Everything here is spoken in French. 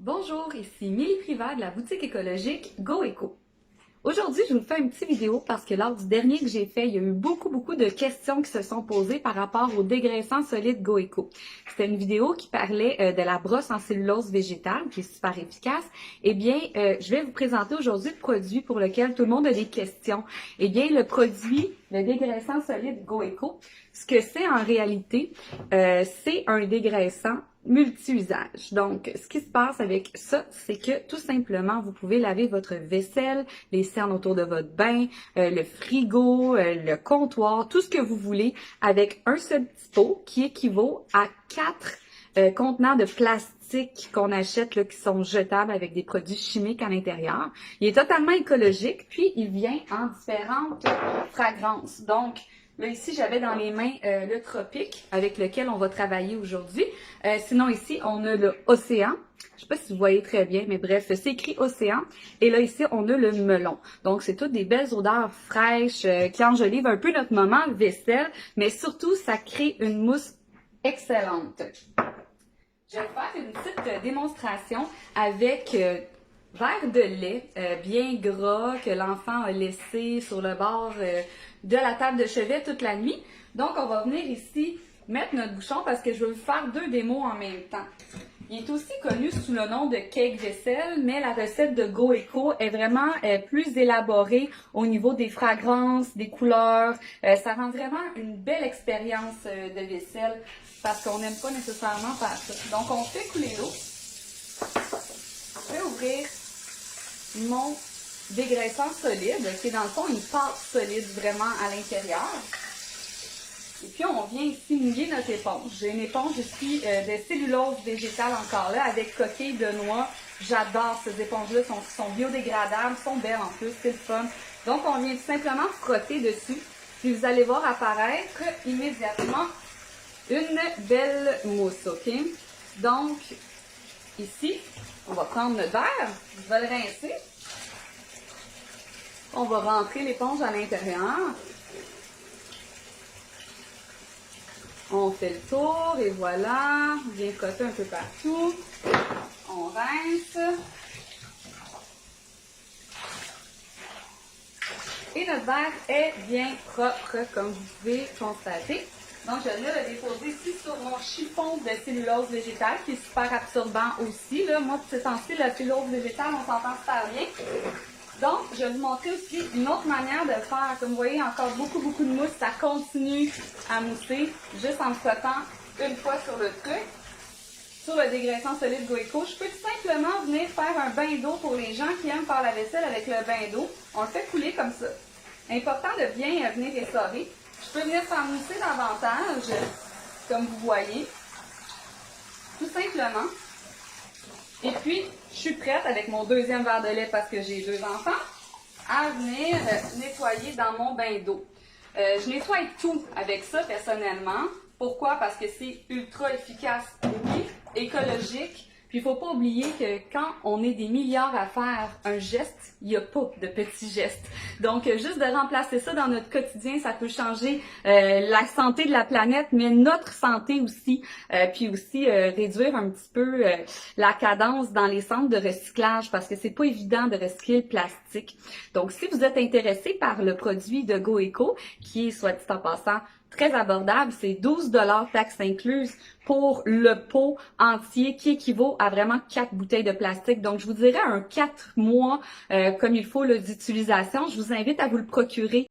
Bonjour, ici Milly Privert de la boutique écologique GoEco. Aujourd'hui, je vous fais une petite vidéo parce que lors du dernier que j'ai fait, il y a eu beaucoup de questions qui se sont posées par rapport au dégraissant solide GoEco. C'était une vidéo qui parlait de la brosse en cellulose végétale qui est super efficace. Eh bien, je vais vous présenter aujourd'hui le produit pour lequel tout le monde a des questions. Eh bien, le produit, le dégraissant solide GoEco, ce que c'est en réalité, c'est un dégraissant multi-usage. Donc, ce qui se passe avec ça, c'est que tout simplement, vous pouvez laver votre vaisselle, les cernes autour de votre bain, le frigo, le comptoir, tout ce que vous voulez avec un seul petit pot qui équivaut à 4 contenants de plastique qu'on achète là, qui sont jetables avec des produits chimiques à l'intérieur. Il est totalement écologique, puis il vient en différentes fragrances. Donc, là, ici, j'avais dans les mains le Tropique avec lequel on va travailler aujourd'hui. Sinon, ici, on a le Océan. Je sais pas si vous voyez très bien, mais bref, c'est écrit Océan. Et là, ici, on a le Melon. Donc, c'est toutes des belles odeurs fraîches qui enjolivent un peu notre moment vaisselle, mais surtout, ça crée une mousse excellente. Je vais faire une petite démonstration avec verre de lait bien gras que l'enfant a laissé sur le bord de la table de chevet toute la nuit. Donc, on va venir ici mettre notre bouchon parce que je veux vous faire deux démos en même temps. Il est aussi connu sous le nom de cake vaisselle, mais la recette de GoEco est vraiment plus élaborée au niveau des fragrances, des couleurs. Ça rend vraiment une belle expérience de vaisselle parce qu'on n'aime pas nécessairement faire ça. Donc, on fait couler l'eau. Je vais ouvrir mon dégraissant solide, qui est dans le fond une pâte solide vraiment à l'intérieur. Et puis, on vient ici mouiller notre éponge. J'ai une éponge ici de cellulose végétale encore là, avec coquille de noix. J'adore ces éponges-là, sont biodégradables, sont belles en plus, c'est le fun. Donc, on vient tout simplement frotter dessus. Puis, vous allez voir apparaître immédiatement une belle mousse, OK? Donc, ici, on va prendre notre verre, je vais le rincer. On va rentrer l'éponge à l'intérieur. On fait le tour et voilà, on vient frotter un peu partout. On rince. Et notre verre est bien propre, comme vous pouvez constater. Donc, je vais le déposer ici sur mon chiffon de cellulose végétale, qui est super absorbant aussi. Là. Moi, ces temps-ci, la cellulose végétale, on s'entend super bien. Donc, je vais vous montrer aussi une autre manière de le faire. Comme vous voyez, encore beaucoup de mousse. Ça continue à mousser juste en me frottant une fois sur le truc. Sur le dégraissant solide GoEco, je peux tout simplement venir faire un bain d'eau pour les gens qui aiment faire la vaisselle avec le bain d'eau. On le fait couler comme ça. Important de bien venir essorer. Je peux venir faire mousser davantage, comme vous voyez. Tout simplement. Et puis, je suis prête avec mon deuxième verre de lait parce que j'ai deux enfants à venir nettoyer dans mon bain d'eau. Je nettoie tout avec ça personnellement. Pourquoi? Parce que c'est ultra efficace, oui, écologique. Puis il ne faut pas oublier que quand on est des milliards à faire un geste, il n'y a pas de petits gestes. Donc, juste de remplacer ça dans notre quotidien, ça peut changer la santé de la planète, mais notre santé aussi. Puis aussi réduire un petit peu la cadence dans les centres de recyclage parce que c'est pas évident de recycler le plastique. Donc, si vous êtes intéressé par le produit de GoEco, qui est, soit dit en passant, très abordable, c'est 12 $ taxes incluses pour le pot entier qui équivaut à vraiment 4 bouteilles de plastique. Donc, je vous dirais un 4 mois comme il faut d'utilisation. Je vous invite à vous le procurer